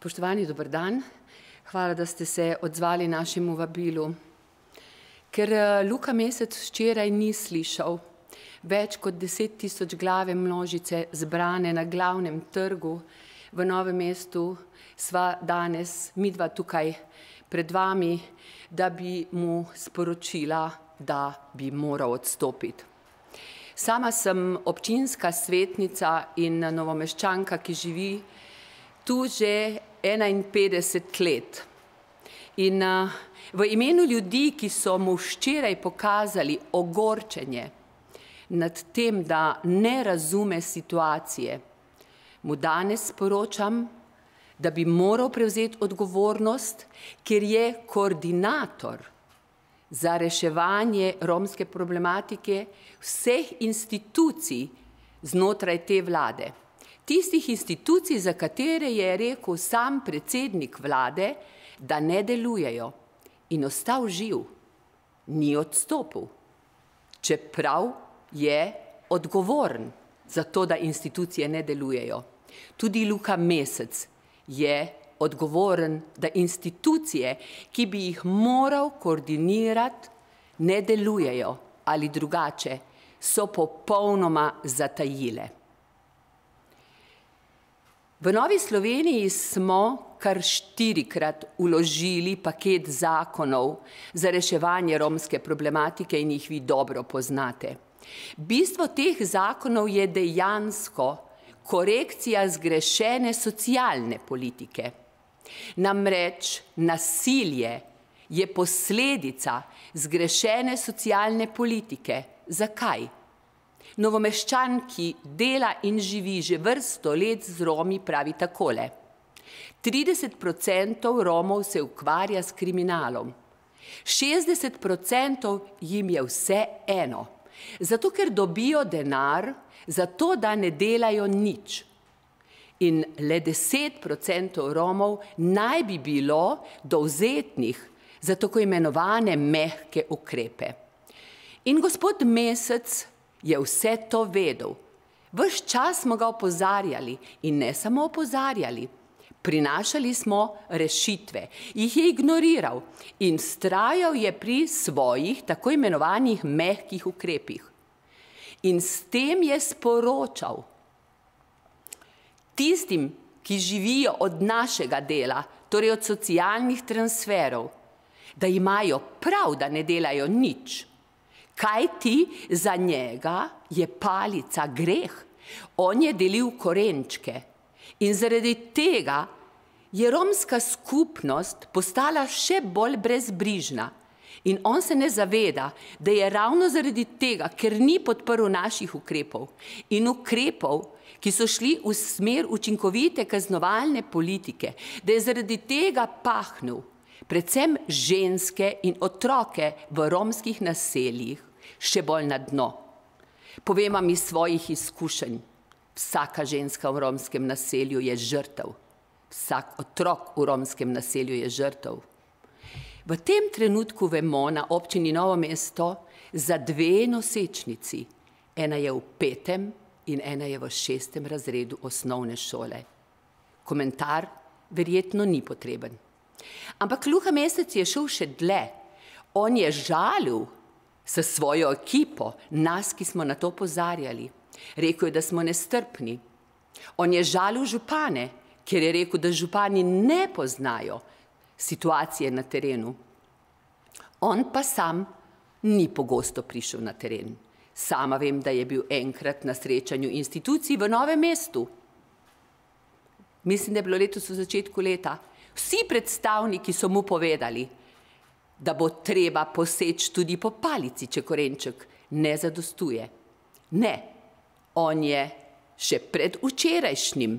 Spoštovani, dober dan. Hvala, da ste se odzvali našemu vabilu. Ker Luka Mesec včeraj ni slišal, več kot 10 000 glave množice zbrane na glavnem trgu v Novem mestu, sva danes midva tukaj pred vami, da bi mu sporočila, da bi moral odstopiti. Sama sem občinska svetnica in Novomeščanka, ki živi tu že 51 let. In v imenu ljudi, ki so mu včeraj pokazali ogorčenje nad tem, da ne razume situacije, mu danes sporočam, da bi moral prevzeti odgovornost, ker je koordinator za reševanje romske problematike vseh institucij znotraj te vlade. Tistih institucij, za katere je rekel sam predsednik vlade, da ne delujejo, in ostal živ, ni odstopil, čeprav je odgovoren za to, da institucije ne delujejo. Tudi Luka Mesec je odgovoren, da institucije, ki bi jih moral koordinirati, ne delujejo ali drugače, so popolnoma zatajile. V Novi Sloveniji smo kar 4-krat vložili paket zakonov za reševanje romske problematike in jih vi dobro poznate. Bistvo teh zakonov je dejansko korekcija zgrešene socialne politike. Namreč nasilje je posledica zgrešene socialne politike. Zakaj? Novomeščan, ki dela in živi že vrsto let z Romi, pravi takole: 30% Romov se ukvarja s kriminalom, 60% jim je vseeno, zato ker dobijo denar, zato da ne delajo nič. In le 10% Romov naj bi bilo dovzetnih za tako imenovane mehke ukrepe. In gospod Mesec je vse to vedel. Ves čas smo ga opozarjali in ne samo opozarjali. Prinašali smo rešitve, jih je ignoriral in vztrajal je pri svojih tako imenovanih mehkih ukrepih. In s tem je sporočal tistim, ki živijo od našega dela, torej od socialnih transferov, da imajo prav, da ne delajo nič. Kajti za njega je palica greh. On je delil korenčke in zaradi tega je romska skupnost postala še bolj brezbrižna. In on se ne zaveda, da je ravno zaradi tega, ker ni podprl naših ukrepov in ukrepov, ki so šli v smer učinkovite kaznovalne politike, da je zaradi tega pahnil predvsem ženske in otroke v romskih naseljih še bolj na dno. Povem vam iz svojih izkušenj. Vsaka ženska v romskem naselju je žrtev. Vsak otrok v romskem naselju je žrtev. V tem trenutku vemo na občini Novo mesto za 2 nosečnici. Ena je v 5. in ena je v 6. razredu osnovne šole. Komentar verjetno ni potreben. Ampak Luka Mesec je šel še dlje. On je žalil s svojo ekipo nas, ki smo na to opozarjali. Rekel je, da smo nestrpni. On je žalil župane, ker je rekel, da župani ne poznajo situacije na terenu. On pa sam ni pogosto prišel na teren. Sama vem, da je bil enkrat na srečanju institucij v Novem mestu. Mislim, da je bilo letos v začetku leta. Vsi predstavniki so mu povedali, da bo treba poseči tudi po palici, če korenček ne zadostuje. Ne, on je še pred včerajšnjim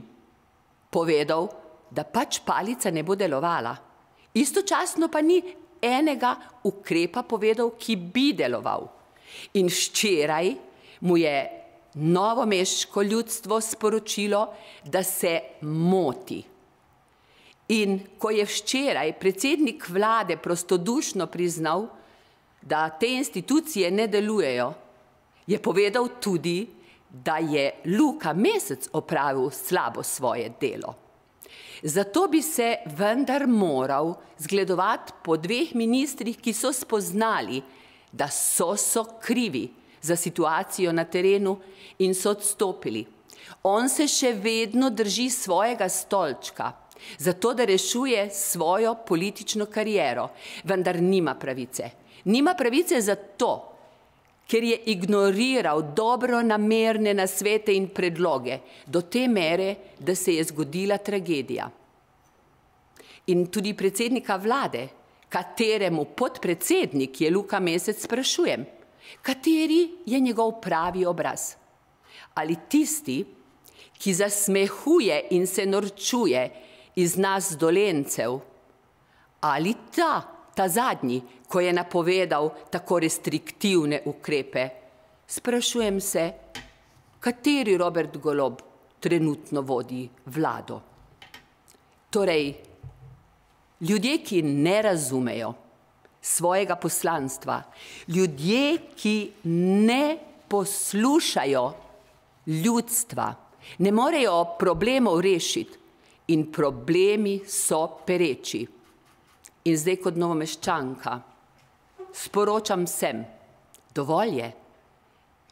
povedal, da pač palica ne bo delovala. Istočasno pa ni enega ukrepa povedal, ki bi deloval. In včeraj mu je novomeško ljudstvo sporočilo, da se moti. In ko je včeraj predsednik vlade prostodušno priznal, da te institucije ne delujejo, je povedal tudi, da je Luka Mesec opravil slabo svoje delo. Zato bi se vendar moral zgledovati po dveh ministrih, ki so spoznali, da so krivi za situacijo na terenu in so odstopili. On se še vedno drži svojega stolčka, zato da rešuje svojo politično kariero, vendar nima pravice. Nima pravice zato, ker je ignoriral dobronamerne nasvete in predloge do te mere, da se je zgodila tragedija. In tudi predsednika vlade, kateremu podpredsednik je Luka Mesec, sprašujem, kateri je njegov pravi obraz? Ali tisti, ki zasmehuje in se norčuje iz nas Dolencev, ali ta zadnji, ko je napovedal tako restriktivne ukrepe? Sprašujem se, kateri Robert Golob trenutno vodi vlado? Torej, ljudje, ki ne razumejo svojega poslanstva, ljudje, ki ne poslušajo ljudstva, ne morejo problemov rešiti in problemi so pereči. In zdaj kot Novomeščanka sporočam vsem, dovolj je.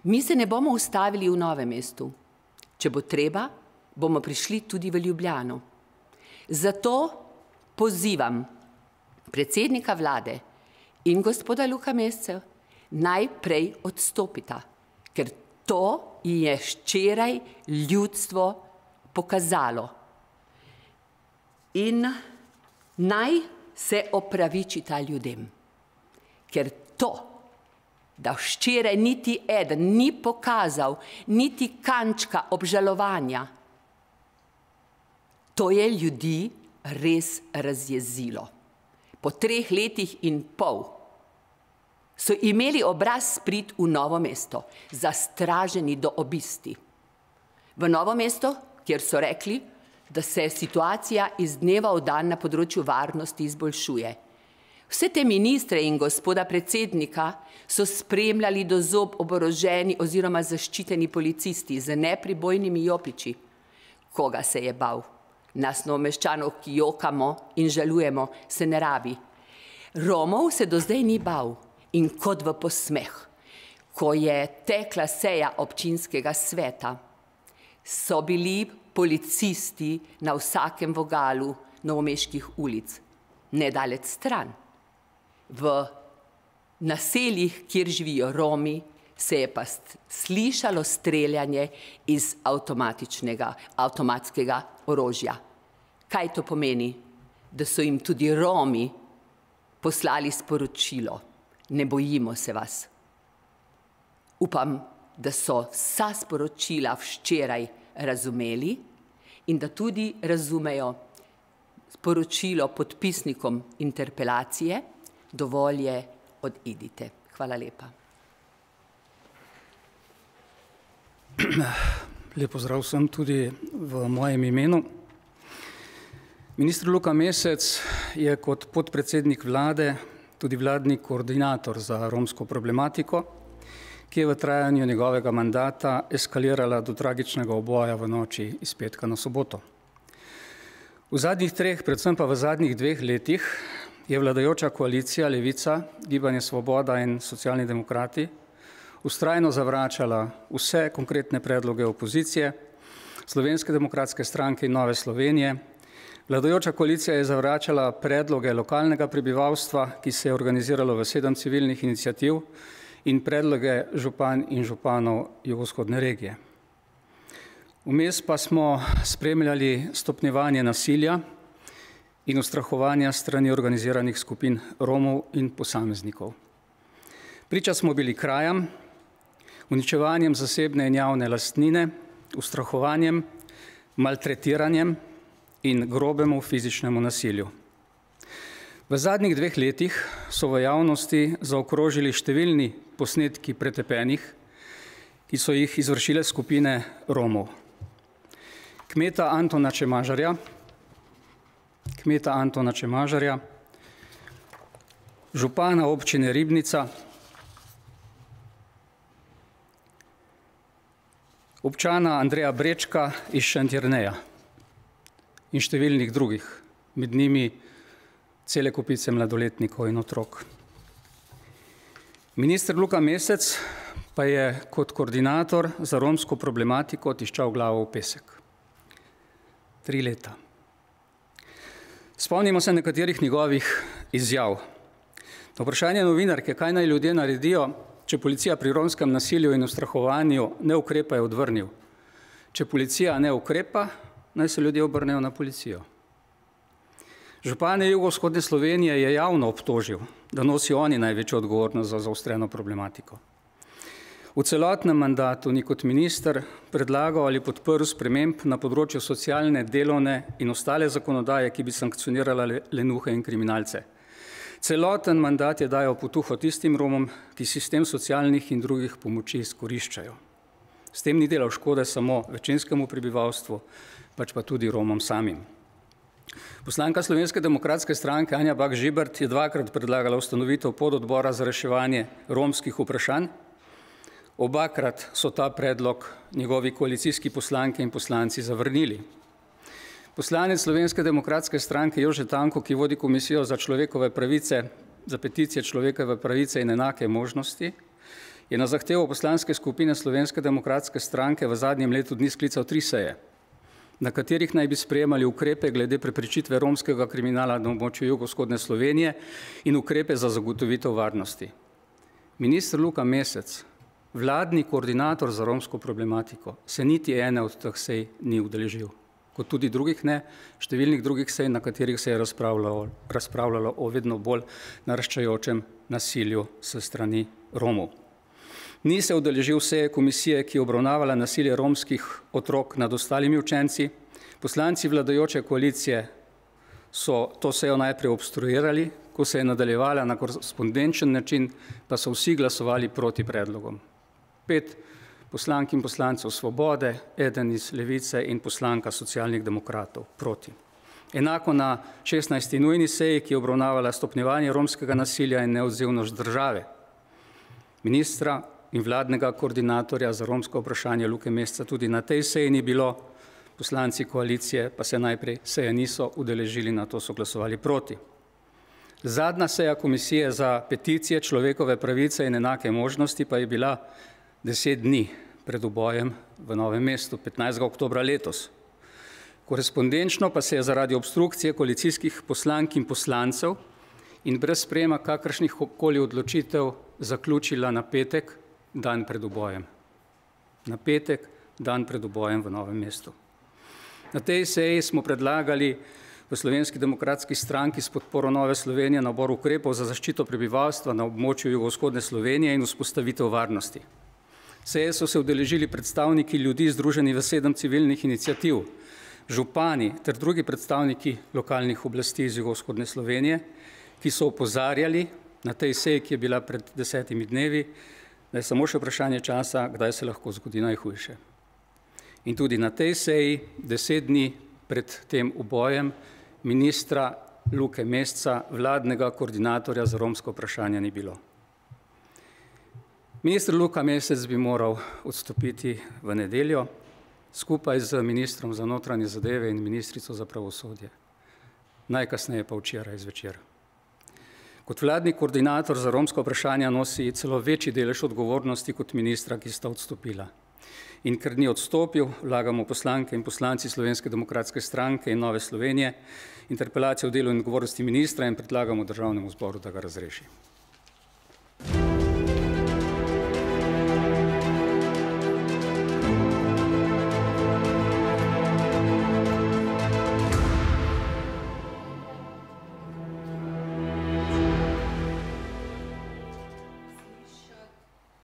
Mi se ne bomo ustavili v Novem mestu. Če bo treba, bomo prišli tudi v Ljubljano. Zato pozivam predsednika vlade in gospoda Luka Mesca, najprej odstopita, ker to je včeraj ljudstvo pokazalo. In naj se opravičita ljudem, ker to, da včeraj niti eden ni pokazal niti kančka obžalovanja, to je ljudi res razjezilo. Po 3 letih in pol so imeli obraz priti v Novo mesto, zastraženi do obisti. V Novo mesto, kjer so rekli, da se situacija iz dneva v dan na področju varnosti izboljšuje. Vse te ministre in gospoda predsednika so spremljali do zob oboroženi oziroma zaščiteni policisti z nepribojnimi jopiči. Koga se je bal? Nas Novomeščanov, ki jokamo in žalujemo, se ne rabi. Romov se do zdaj ni bal in kot v posmeh, ko je tekla seja občinskega sveta, so bili policisti na vsakem vogalu novomeških ulic, nedalec stran. V naseljih, kjer živijo Romi, se je pa slišalo streljanje iz avtomatskega orožja. Kaj to pomeni? Da so jim tudi Romi poslali sporočilo: ne bojimo se vas. Upam, da so vsa sporočila včeraj razumeli in da tudi razumejo sporočilo podpisnikom interpelacije: dovolj je, odidite. Hvala lepa. Lep pozdrav vsem tudi v mojem imenu. Minister Luka Mesec je kot podpredsednik vlade tudi vladni koordinator za romsko problematiko, ki je v trajanju njegovega mandata eskalirala do tragičnega uboja v noči iz petka na soboto. V zadnjih 3, predvsem pa v zadnjih 2 letih je vladajoča koalicija Levica, Gibanje Svoboda in Socialni demokrati vztrajno zavračala vse konkretne predloge opozicije, Slovenske demokratske stranke in Nove Slovenije. Vladajoča koalicija je zavračala predloge lokalnega prebivalstva, ki se je organiziralo v 7 civilnih iniciativ, in predloge županj in županov jugovzhodne regije. Vmes pa smo spremljali stopnjevanje nasilja in ustrahovanja strani organiziranih skupin Romov in posameznikov. Priča smo bili krajam, uničevanjem zasebne in javne lastnine, ustrahovanjem, maltretiranjem in grobemu fizičnemu nasilju. V zadnjih 2 letih so v javnosti zaokrožili številni posnetki pretepenih, ki so jih izvršile skupine Romov. Kmeta Antona Čemažarja, župana občine Ribnica, občana Andreja Brečka iz Šentjerneja. in številnih drugih, med njimi cele kopice mladoletnikov in otrok. Minister Luka Mesec pa je kot koordinator za romsko problematiko tiščal glavo v pesek. 3 leta. Spomnimo se nekaterih njegovih izjav. Na vprašanje novinarke, kaj naj ljudje naredijo, če policija pri romskem nasilju in ustrahovanju ne ukrepa, je odvrnil: če policija ne ukrepa, naj se ljudje obrnejo na policijo. Župane jugovzhodne Slovenije je javno obtožil, da nosijo oni največjo odgovornost za zaostreno problematiko. V celotnem mandatu ni kot minister predlagal ali podprl sprememb na področju socialne, delovne in ostale zakonodaje, ki bi sankcionirala lenuhe in kriminalce. Celoten mandat je dajal potuho tistim Romom, ki sistem socialnih in drugih pomoči izkoriščajo. S tem ni delal škode samo večinskemu prebivalstvu, pač pa tudi Romom samim. Poslanka Slovenske demokratske stranke Anja Bah Žibert je 2-krat predlagala ustanovitev pododbora za reševanje romskih vprašanj. Obakrat so ta predlog njegovi koalicijski poslanke in poslanci zavrnili. Poslanec Slovenske demokratske stranke Jože Tanko, ki vodi komisijo za človekove pravice, za peticije človekove pravice in enake možnosti, je na zahtevo poslanske skupine Slovenske demokratske stranke v zadnjem letu dni sklical 3 seje, na katerih naj bi sprejemali ukrepe glede preprečitve romskega kriminala na območju jugovzhodne Slovenije in ukrepe za zagotovitev varnosti. Minister Luka Mesec, vladni koordinator za romsko problematiko, se niti ene od teh sej ni udeležil, kot tudi drugih ne, številnih drugih sej, na katerih se je razpravljalo o vedno bolj naraščajočem nasilju s strani Romov. Ni se udeležil seje komisije, ki je obravnavala nasilje romskih otrok nad ostalimi učenci. Poslanci vladajoče koalicije so to sejo najprej obstruirali, ko se je nadaljevala na korespondenčen način, pa so vsi glasovali proti predlogom. 5 poslank in poslancev Svobode, 1 iz Levice in poslanka Socialnih demokratov proti. Enako na 16. nujni seji, ki je obravnavala stopnjevanje romskega nasilja in neodzivnost države. Ministra in vladnega koordinatorja za romsko vprašanje Luke Meseca tudi na tej seji ni bilo, poslanci koalicije pa se najprej seje niso udeležili, na to so glasovali proti. Zadnja seja komisije za peticije človekove pravice in enake možnosti pa je bila 10 dni pred ubojem v Novem mestu, 15. oktobra letos. Korespondenčno pa se je zaradi obstrukcije koalicijskih poslank in poslancev in brez sprejema kakršnih koli odločitev zaključila na petek, dan pred ubojem. Na petek, dan pred ubojem v Novem mestu. Na tej seji smo predlagali v Slovenski demokratski stranki s podporo Nove Slovenije nabor ukrepov za zaščito prebivalstva na območju jugovzhodne Slovenije in vzpostavitev varnosti. Seje so se udeležili predstavniki ljudi združeni v 7 civilnih iniciativ, župani ter drugi predstavniki lokalnih oblasti iz jugovzhodne Slovenije, ki so opozarjali na tej seji, ki je bila pred 10 dnevi, da je samo še vprašanje časa, kdaj se lahko zgodi najhujše. In tudi na tej seji, 10 dni pred tem ubojem, ministra Luke Meseca, vladnega koordinatorja za romsko vprašanje, ni bilo. Minister Luka Mesec bi moral odstopiti v nedeljo, skupaj z ministrom za notranje zadeve in ministrico za pravosodje. Najkasneje pa včeraj zvečer. Kot vladni koordinator za romsko vprašanje nosi celo večji delež odgovornosti kot ministra, ki sta odstopila. In ker ni odstopil, vlagamo poslanke in poslanci Slovenske demokratske stranke in Nove Slovenije interpelacijo o delu in odgovornosti ministra in predlagamo Državnemu zboru, da ga razreši.